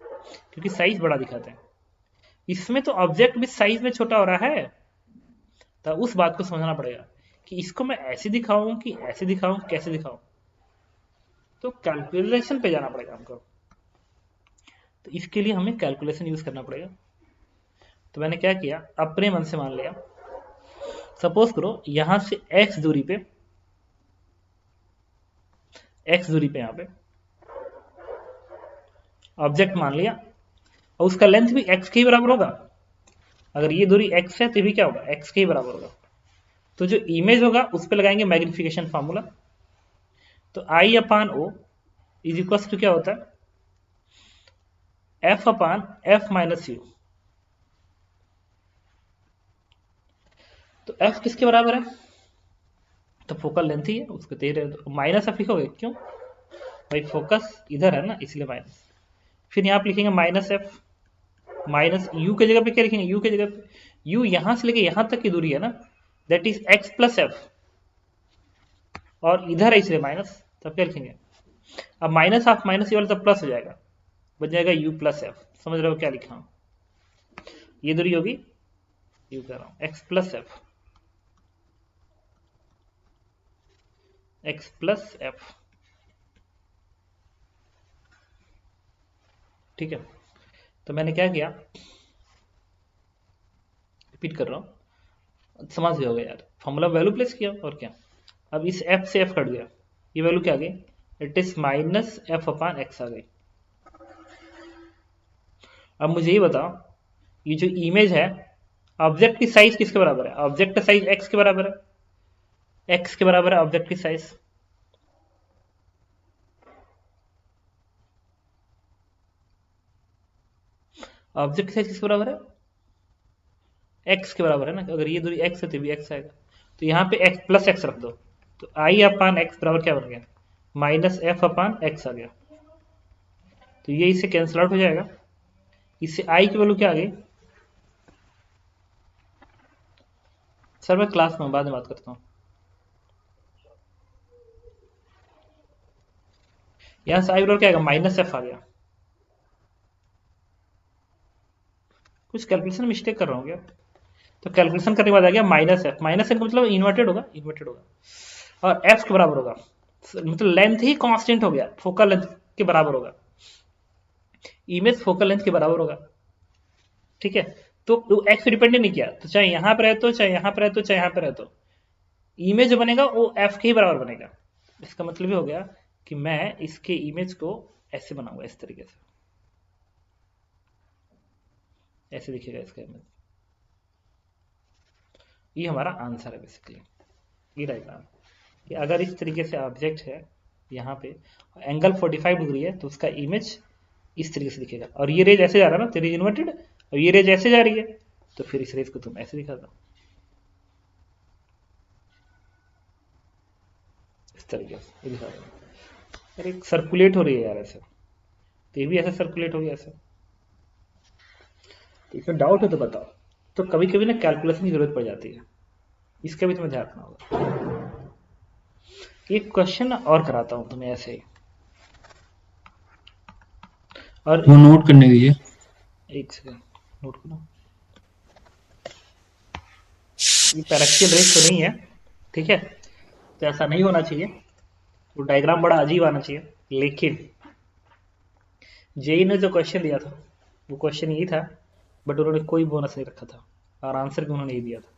क्योंकि साइज बड़ा दिखाते हैं। इसमें तो ऑब्जेक्ट भी साइज में छोटा हो रहा है, तो उस बात को समझना पड़ेगा कि इसको मैं ऐसे दिखाऊं कि ऐसे दिखाऊं, कैसे दिखाऊं, तो कैलकुलेशन पे जाना पड़ेगा हमको। तो इसके लिए हमें कैलकुलेशन यूज करना पड़ेगा। तो मैंने क्या किया, अपने मन से मान लिया, सपोज करो यहां से x दूरी पे, x दूरी पे यहां पे ऑब्जेक्ट मान लिया, और उसका लेंथ भी x के ही बराबर होगा। अगर ये दूरी x है तो भी क्या होगा? x के ही बराबर होगा। तो जो इमेज होगा उस पर लगाएंगे मैग्निफिकेशन फार्मूला। तो आई अपान ओ इज इक्वल टू क्या होता है, F upon F minus you. तो एफ किसके बराबर है, तो फोकल लेंथ ही है, उसको दे रहे हो माइनस एफ लिखोगे, क्यों भाई फोकस इधर है ना इसलिए माइनस। फिर यहाँ पे लिखेंगे माइनस एफ माइनस यू के जगह पे क्या लिखेंगे, यू के जगह पे यू यहां से लेके यहां तक की दूरी है ना, that is x plus F, और इधर है इसलिए माइनस, तब क्या लिखेंगे, अब माइनस ऑफ माइनस ये वाला तब प्लस हो जाएगा, बन जाएगा यू प्लस एफ। समझ रहे हो क्या लिखा हूं, ये दूरी होगी यू कह रहा हूं x plus F, x plus F, ठीक है। तो मैंने क्या किया, रिपीट कर रहा हूं, समझ गए होगा यार, फॉर्मूला वैल्यू प्लेस किया और क्या। अब इस एफ से एफ कट गया, ये वैल्यू क्या आ गई, it is minus F upon X आ गई। अब मुझे ये बताओ, ये जो इमेज है, ऑब्जेक्ट की साइज किसके बराबर है, ऑब्जेक्ट का साइज एक्स के बराबर है, एक्स के बराबर है ऑब्जेक्ट की साइज। ऑब्जेक्ट की साइज किसके बराबर है, एक्स के बराबर है ना, अगर ये दूरी एक्स है तो भी एक्स आएगा, तो यहाँ पे एक्स प्लस एक्स रख दो, तो आई अपान एक्स बराबर क्या बन गया, माइनस एफ अपान एक्स आ गया। तो ये इससे कैंसिल आउट हो जाएगा, इससे आई की वैल्यू क्या आ गई, सर मैं क्लास में बाद में बात करता हूँ। यहां से आई बराबर क्या आएगा, माइनस एफ आ गया। कुछ कैलकुलेशन मिस्टेक कर रहा हूँ क्या, तो कैलकुलेशन करने के बाद आ गया माइनस एफ, माइनस एफ का मतलब इन्वर्टेड होगा, इन्वर्टेड होगा, और एफ के बराबर होगा, मतलब लेंथ ही कांस्टेंट हो गया, फोकल लेंथ के बराबर होगा, इमेज फोकल लेंथ के बराबर होगा, ठीक है। तो एक्स पे डिपेंड नहीं किया, तो चाहे यहां पर है तो चाहे यहां पर है तो चाहे यहां पर है तो इमेज जो बनेगा वो एफ के ही बराबर बनेगा। इसका मतलब ये हो गया कि मैं इसके इमेज को ऐसे बनाऊंगा, इस तरीके से, ऐसे दिखेगा इसका इमेज। ये हमारा आंसर है बेसिकली, ये डायग्राम कि अगर इस तरीके से ऑब्जेक्ट है यहाँ पे, एंगल 45 डिग्री है, तो उसका इमेज इस तरीके से दिखेगा, और ये रेज ऐसे जा रहा है ना, तेरी इन्वर्टेड, और ये रेज ऐसे जा रही है, तो फिर इस रेज को तुम ऐसे दिखा दो, इस तरीके से ये दिखा दो। अरे सर्कुलेट हो रही है यार ऐसे, तो ये भी ऐसे सर्कुलेट हो गया ऐसे। तो इसमें डाउट है तो बताओ। तो कभी कभी ना कैलकुलेशन की जरूरत पड़ जाती है, इसका भी तुम्हें ध्यान रखना होगा। एक क्वेश्चन और कराता हूं तुम्हें ऐसे ही, और वो नोट करने के लिए। एक सेकंड नोट करो, ये पैरेक्सियल रेज तो नहीं है, ठीक है, तो ऐसा नहीं होना चाहिए, वो डायग्राम बड़ा अजीब आना चाहिए, लेकिन जेई ने जो क्वेश्चन दिया था वो क्वेश्चन यही था, बट उन्होंने कोई बोनस नहीं रखा था, और आंसर भी उन्होंने नहीं दिया था।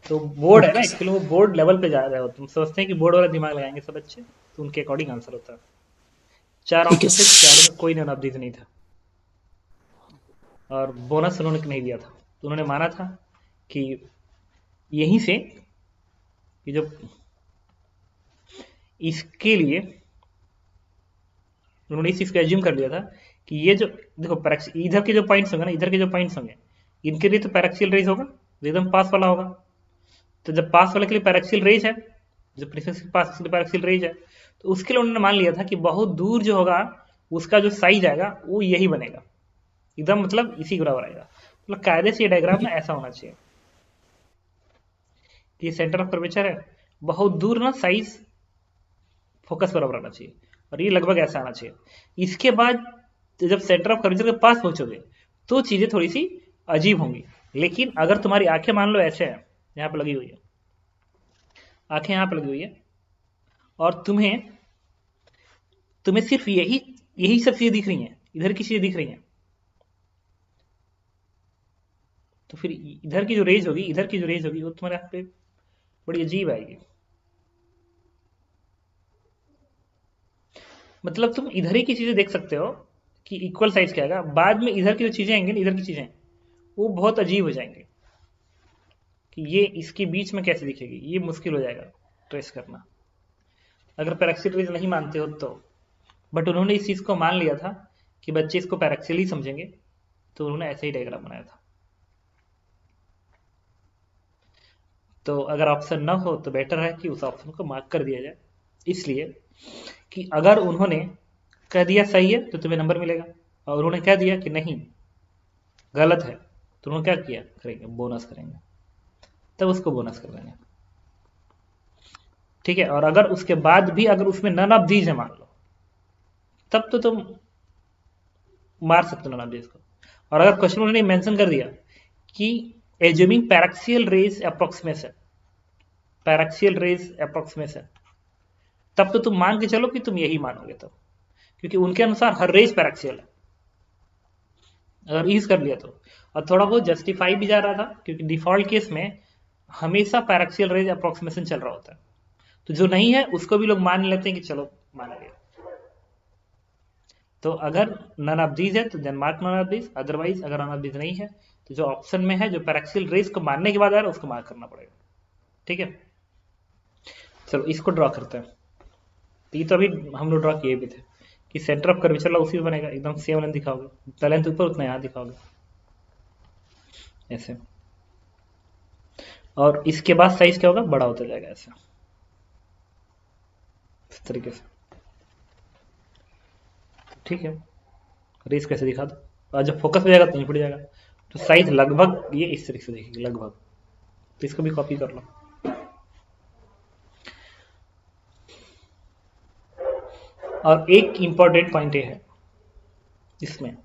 तो बोर्ड है ना ओके सर। एक्चुअली, वो बोर्ड लेवल पे जा रहे हो तुम, समझते हैं कि बोर्ड वाला दिमाग लगाएंगे सब बच्चे, तो उनके अकॉर्डिंग आंसर होता है। 4 ठीक है ऑप्शन थे, सर। 4 में कोई नॉन नहीं था, और बोनस उन्होंने नहीं दिया था, तो उन्होंने माना था कि यहीं से कि जो इसके लिए उन्होंने इस चीज को एज्यूम कर लिया था कि ये जो देखो इधर के जो पॉइंट्स होंगे ना, इधर के जो पॉइंट्स होंगे, इनके लिए तो पैरेक्सियल रेज होगा, जो एकदम पास वाला होगा। तो जब पास वाले के लिए पैरेक्सियल रेज है, जो प्रीफिक्स के पास उसके लिए पैरेक्सियल रेज है, तो उसके लिए उन्होंने मान लिया था कि बहुत दूर जो होगा उसका जो साइज आएगा वो यही बनेगा, एकदम मतलब इसी के बराबर आएगा। मतलब कायदे से ये डायग्राम ना ऐसा होना चाहिए कि सेंटर ऑफ कर्वेचर है, बहुत दूर ना साइज फोकस बराबर आना चाहिए, और ये लगभग ऐसा आना चाहिए। इसके बाद जब सेंटर ऑफ कर्वेचर के पास पहुंचोगे तो चीजें थोड़ी सी अजीब होंगी, लेकिन अगर तुम्हारी आंखें मान लो ऐसे हैं, यहाँ पे लगी हुई है, आंखें यहाँ पे लगी हुई है, और तुम्हें तुम्हें सिर्फ यही यही सब चीजें दिख रही हैं, इधर की चीजें दिख रही हैं, तो फिर इधर की जो रेज होगी, इधर की जो रेज होगी वो तुम्हारे यहाँ पे बड़ी अजीब आएगी। मतलब तुम इधर ही की चीजें देख सकते हो कि इक्वल साइज क्या आएगा, बाद में इधर की जो चीजें आएंगी ना, इधर की चीजें वो बहुत अजीब हो जाएंगे, कि ये इसके बीच में कैसे दिखेगी, ये मुश्किल हो जाएगा ट्रेस करना अगर पैराक्सियल रेज नहीं मानते हो तो। बट उन्होंने इस चीज को मान लिया था कि बच्चे इसको पैराक्सियल ही समझेंगे, तो उन्होंने ऐसे ही डायग्राम बनाया था। तो अगर ऑप्शन न हो तो बेटर है कि उस ऑप्शन को मार्क कर दिया जाए, इसलिए कि अगर उन्होंने कह दिया सही है तो तुम्हें नंबर मिलेगा, और उन्होंने कह दिया कि नहीं गलत है तो उन्होंने क्या किया करेंगे, बोनस करेंगे, तब उसको बोनस कर देंगे। ठीक है, और अगर उसके बाद भी अगर उसमें नन ऑफ दीज है मान लो, तब तो तुम मार सकते हो नन ऑफ दीज को। और अगर क्वेश्चन उन्होंने मेंशन कर दिया कि assuming paraxial rays approximation, paraxial rays approximation, तब तो तुम मान के चलो कि तुम यही मानोगे तब, क्योंकि उनके अनुसार हर रेज पैराक्सियल है। अगर यूज कर लिया तो, और थोड़ा बहुत जस्टिफाई भी जा रहा था क्योंकि डिफॉल्ट केस में हमेशा पैराक्सियल रेज अप्रोक्सीमेशन चल रहा होता है, तो जो नहीं है उसको भी लोग मान लेते हैं कि चलो माना गया। तो अगर नन ऑफ दीज है तो then mark none of these, otherwise अगर नन ऑफ दीज नहीं है तो जो ऑप्शन में है जो पैराक्सियल रेज को मानने के बाद आ रहा है उसको मार्क करना पड़ेगा। ठीक है, चलो इसको ड्रॉ करते हैं। ये तो अभी हम लोग ड्रॉ किए भी थे कि सेंटर ऑफ कर्वेचर उसी में बनेगा, एकदम सेम लेंथ दिखाओगे, जितना लेंथ ऊपर उतना यहाँ दिखाओगे ऐसे, और इसके बाद साइज क्या होगा, बड़ा होता जाएगा ऐसे, इस तरीके से। ठीक है, रेस कैसे दिखा दो, और जब फोकस हो जाएगा तो नहीं पड़ जाएगा, तो साइज लगभग ये इस तरीके से दिखेगी लगभग। तो इसको भी कॉपी कर लो। और एक इंपॉर्टेंट पॉइंट ये है इसमें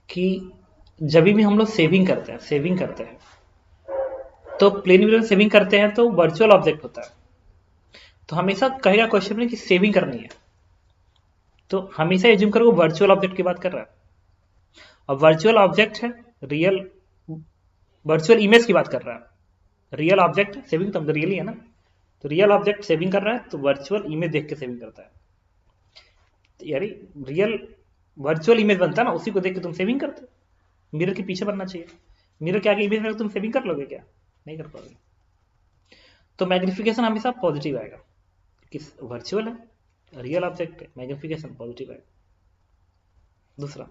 कि जब भी हम लोग सेविंग करते हैं तो प्लेन मिरर सेविंग करते हैं तो वर्चुअल ऑब्जेक्ट होता है, तो हमेशा कहेगा क्वेश्चन में कि सेविंग करनी है, तो हमेशा एज्यूम करो वर्चुअल ऑब्जेक्ट की बात कर रहा है, और वर्चुअल ऑब्जेक्ट है रियल, वर्चुअल इमेज की बात कर रहा है। रियल ऑब्जेक्ट सेविंग तो रियल ही है ना, तो रियल ऑब्जेक्ट सेविंग कर रहा है तो वर्चुअल इमेज देख के सेविंग करता है। यार रियल वर्चुअल इमेज बनता है ना, उसी को देख के तुम सेविंग करते हो। मिरर के पीछे बनना चाहिए, मिरर के आगे इमेज में तुम सेविंग कर लोगे क्या, नहीं कर पाओगे। तो मैग्निफिकेशन हमेशा पॉजिटिव आएगा, किस वर्चुअल है, रियल ऑब्जेक्ट है, मैग्निफिकेशन पॉजिटिव आएगा। दूसरा,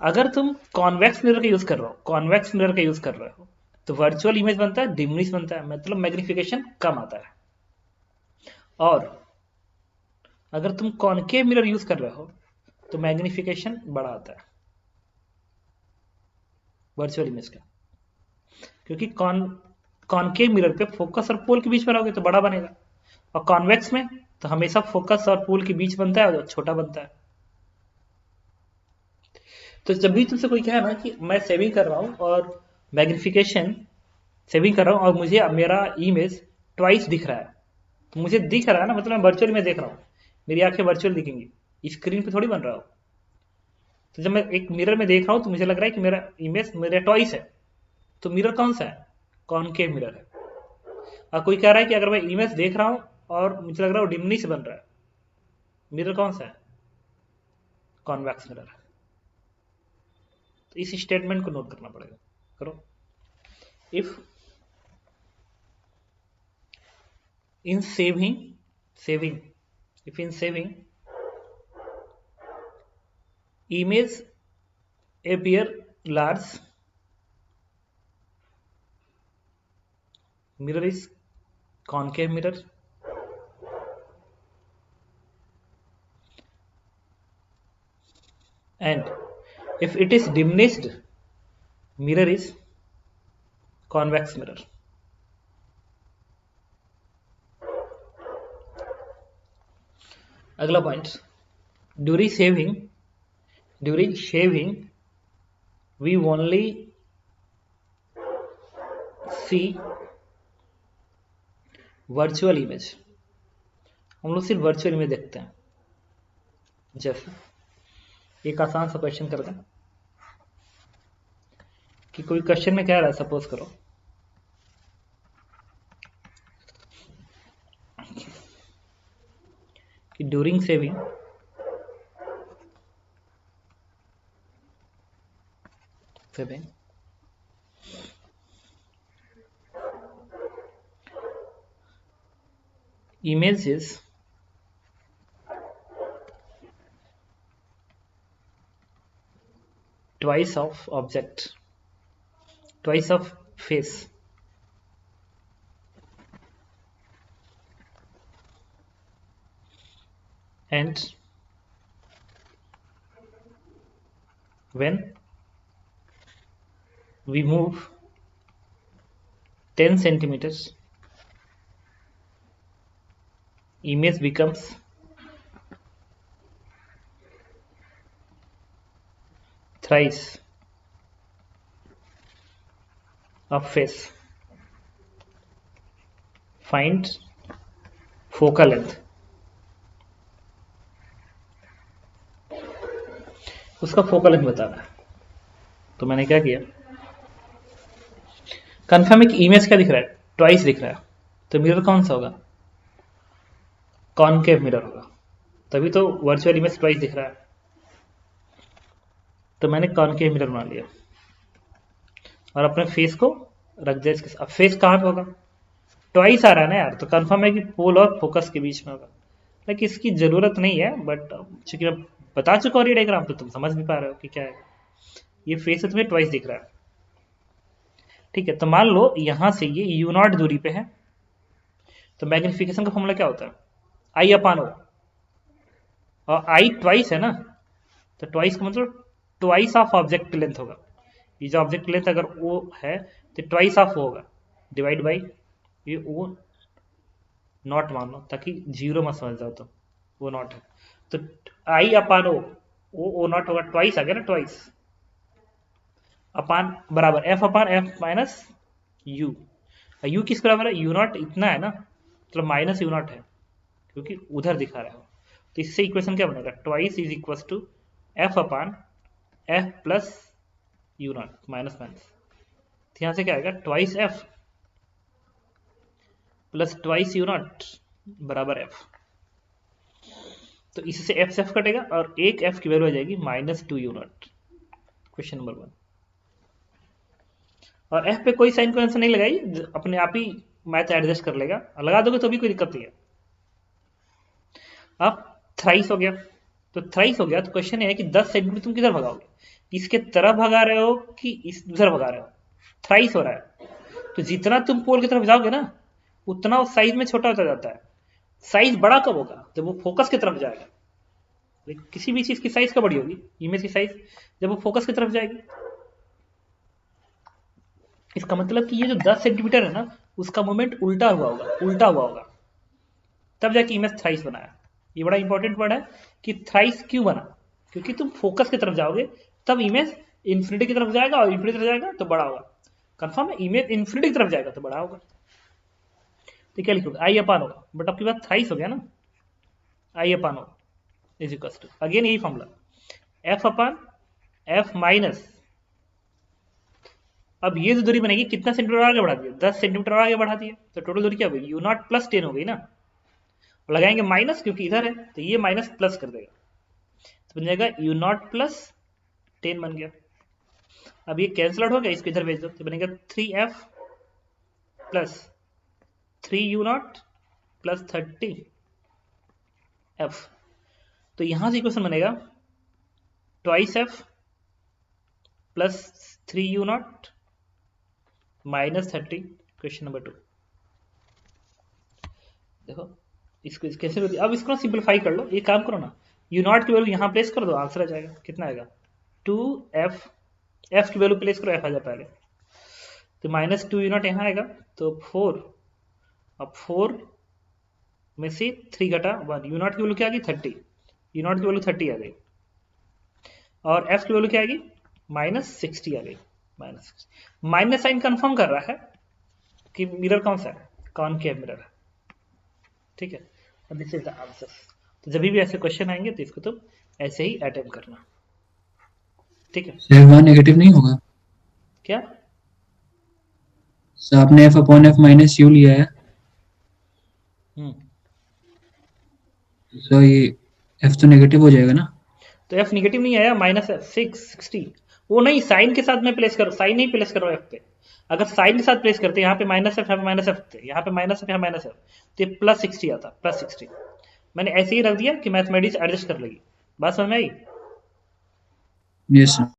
अगर तुम कॉन्वेक्स मिरर का यूज कर रहे हो, कॉन्वेक्स मिरर का यूज कर रहे हो तो वर्चुअल इमेज बनता है डिमनिश बनता है, मतलब मैग्निफिकेशन कम आता है। और अगर तुम कॉनकेव मिरर यूज कर रहे हो तो मैग्निफिकेशन बड़ा आता है वर्चुअल इमेज का, क्योंकि कॉनकेव मिरर पे फोकस और पोल के बीच में रहोगे तो बड़ा बनेगा, और कॉन्वेक्स में तो हमेशा फोकस और पोल के बीच बनता है और छोटा बनता है। तो जब भी तुमसे कोई कहे ना कि मैं सेविंग कर रहा हूं और मैग्निफिकेशन सेविंग कर रहा हूं और मुझे मेरा इमेज ट्वाइस दिख रहा है, तो मुझे दिख रहा है ना, मतलब मैं वर्चुअल में देख रहा हूं, मेरी आंखें वर्चुअल दिखेंगी, स्क्रीन पे थोड़ी बन रहा हो। तो जब मैं एक मिरर में देख रहा हूं तो मुझे लग रहा है कि मेरा इमेज मेरा ट्वाइस है, तो मिरर कौन सा है, कॉनकेव मिरर है। और कोई कह रहा है कि अगर मैं इमेज देख रहा हूं और मुझे लग रहा है वो डिमनी से बन रहा है, मिरर कौन सा है, कॉन्वेक्स मिरर है। तो इस स्टेटमेंट को नोट करना पड़ेगा, करो। If in saving if in saving image appear large, mirror is concave mirror, and if it is diminished, mirror is convex mirror. अगला point, during shaving we only see virtual image, हम लोग सिर्फ virtual image देखते हैं। जैसे एक आसान सा क्वेश्चन कर दें कि कोई क्वेश्चन में क्या रहा है, सपोज करो कि during saving image is twice of object, twice of face, and when we move 10 centimeters, image becomes thrice of face. Find focal length. उसका फोकल लेंथ बताना है, तो मैंने क्या किया, कंफर्म एक इमेज क्या दिख रहा है, ट्वाइस दिख रहा है, तो मिरर कौन सा होगा, कॉनकेव मिरर होगा, तभी तो वर्चुअल इमेज ट्वाइस दिख रहा है। तो मैंने कॉनकेव मिरर बना लिया और अपने फेस को रख दिया इसके साथ। अब फेस कहाँ पे होगा, ट्वाइस आ रहा है ना यार, तो कंफर्म है कि पोल और फोकस के बीच में होगा। लेकिन इसकी जरूरत नहीं है, बट चूंकि मैं बता चुका हूँ ये डायग्राम, तो तुम समझ भी पा रहे हो कि क्या है। ये फेस तुम्हें ट्वाइस दिख रहा है, ठीक है। तो मान लो यहां से ये u0 दूरी पे है, तो मैग्निफिकेशन का फॉर्मूला क्या होता है, आई अपान ओ, और आई ट्वाइस है ना, तो ट्वाइस का मतलब ट्वाइस ऑफ ऑब्जेक्ट लेंथ होगा। ये जो ऑब्जेक्ट लेंथ अगर ओ है तो ट्वाइस ऑफ ओ होगा, डिवाइड बाई ये ओ नॉट मान लो, ताकि जीरो मत समझ जाओ, तो वो नॉट है, तो आई अपान ओ नॉट होगा, ट्वाइस आ गया ना, ट्वाइस अपान बराबर F upon F minus you. You किस बराबर है, यू नॉट इतना है ना, मतलब माइनस यू नॉट है, क्योंकि उधर दिखा रहा हो। तो इससे इक्वेशन क्या बनेगा, twice is equal to F upon F plus U not minus minus, तो यहां से क्या आएगा, twice F plus twice U not बराबर एफ। तो इससे एफ से एफ कटेगा और एक एफ की वैल्यू आ जाएगी minus two you not. Question number 1। और एफ पे कोई साइन कन्वेंशन नहीं लगाई, अपने आप ही मैथ एडजस्ट कर लेगा, लगा दोगे तो भी कोई दिक्कत नहीं है। अब थ्राइस हो गया, तो थ्राइस हो गया, तो क्वेश्चन ये है कि 10 सेंटीमीटर तुम किधर भगाओगे, इसके तरफ भगा रहे हो कि इस उधर भगा रहे हो, थ्राइस हो रहा है, तो जितना तुम पोल की तरफ जाओगे ना उतना वो साइज में छोटा होता जाता है। साइज बड़ा कब होगा, जब वो फोकस की तरफ जाएगा। किसी भी चीज की साइज कब बड़ी होगी, इमेज की साइज जब वो फोकस की तरफ जाएगी। इसका मतलब कि ये जो 10 सेंटीमीटर है ना, उसका मोमेंट उल्टा हुआ होगा, तब जाके इमेज थ्राइस बना है। ये बड़ा इंपॉर्टेंट वर्ड है कि थ्राइस क्यों बना, क्योंकि तुम फोकस की तरफ जाओगे तब इमेज इन्फिनिटी की तरफ जाएगा, और इन्फिनिटी तरफ जाएगा तो बड़ा होगा। कंफर्म है, इमेज इन्फिनिटी की तरफ जाएगा तो बड़ा होगा। तो क्या लिखोगे, आई अपान होगा, बट आपके पास थ्राइस हो गया ना, आई अपान हो इज इक्वल टू अगेन यही formula, F upon F minus, अब ये जो दूरी बनेगी कितना सेंटीमीटर आगे बढ़ा दिया, 10 सेंटीमीटर आगे बढ़ा दिया, तो टोटल दूरी क्या होगी, यू नॉट प्लस 10 हो गई ना, लगाएंगे माइनस क्योंकि इधर है, तो ये माइनस प्लस कर देगा, तो बन जाएगा यू नॉट प्लस 10 बन गया। अब ये कैंसिल आउट हो गया, इसको इधर भेज दो, तो बनेगा 3f plus 3u not plus 30f। तो यहां से इक्वेशन बनेगा twice F plus 3u not minus 30। Question number 2 देखो, इसको कैसे, अब इसको सिंपलीफाई कर लो, ये काम करो ना, यू नॉट की वैल्यू यहां प्लेस कर दो, आंसर आ जाएगा, कितना आएगा 2f, एफ की वैल्यू प्लेस करो, एफ आ जाए पहले, तो माइनस 2 यू नॉट यहाँ आएगा, तो 4, अब 4 में से 3 घटा 1, यू नॉट की वैल्यू क्या आ गई 30, यू नॉट की वैल्यू 30 आ गई, और एफ की वैल्यू क्या आ गई माइनस 60 आ गई, माइनस साइन कंफर्म कर रहा है कि मिरर कौन सा है, कॉनकेव मिरर है, ठीक है। अब दिस इज द आंसर। तो जब भी ऐसे क्वेश्चन आएंगे तो इसको तुम ऐसे ही अटेम्प्ट करना, ठीक है। सर वहाँ नेगेटिव नहीं होगा क्या सर, आपने F upon F minus you लिया है, तो ये एफ तो नेगेटिव हो जाएगा ना। तो एफ निगेटिव नहीं आया, माइनस 60, वो नहीं, साइन के साथ मैं प्लेस करो, साइन नहीं प्लेस करो एफ पे, अगर साइन के साथ प्लेस करते यहाँ पे माइनस एफ, यहाँ पे माइनस एफ, यहाँ पे माइनस एफ, यहाँ माइनस एफ, तो ये +60 आता, +60। मैंने ऐसे ही रख दिया कि मैथमेटिक्स एडजस्ट कर लेगी। बात समझ में आई? Yes sir.